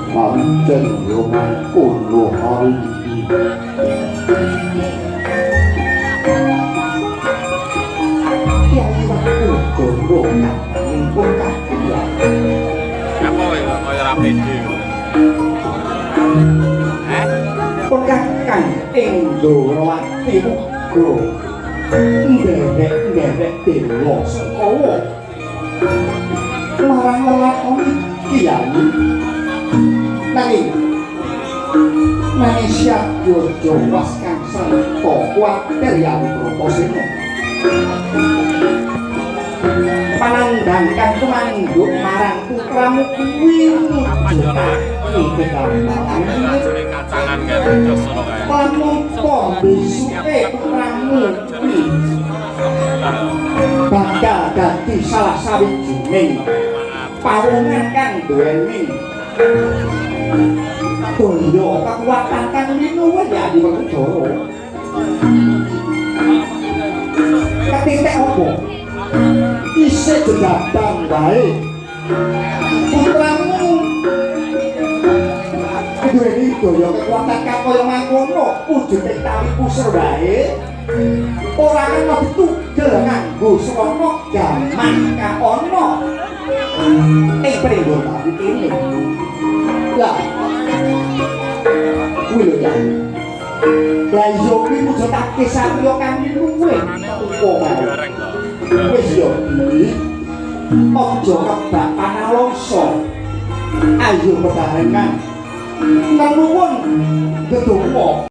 Manjen yo kulo hari iki. Kiai waktu gondo nang pun kakian. Apa ya kaya ra pede. Pun kakang ing Ndorowati uga nderek-nderek dewa Sekawa. Marang lelakon Kiai. Nanging siap jojo was kang sengko kuatir yang Bratasena. Panandang kang tumanduk marang putramu kuwi mujudake kegambaran Kacangan kaya Josono kae. panumpa besuke putramu kuwi bakal dadi salah sawijining pawongan kang duweni daya kekuatan kang linuwih ya di Werkudara. Katitik apa? Isih jedabang wae. Putramu duweni daya kekuatan kang kaya mangkono, wujude tali pusar wae. Ora ana ditugel nganggo srana gaman ka ana. Prenggo tadi kene. Lah. Kuwi lho ya. Lah iya kuwi mujudake satriya kang luwih upa Gareng to. wis yo iki aja kebak panalongso ayo bebarengan nuwun gedhonga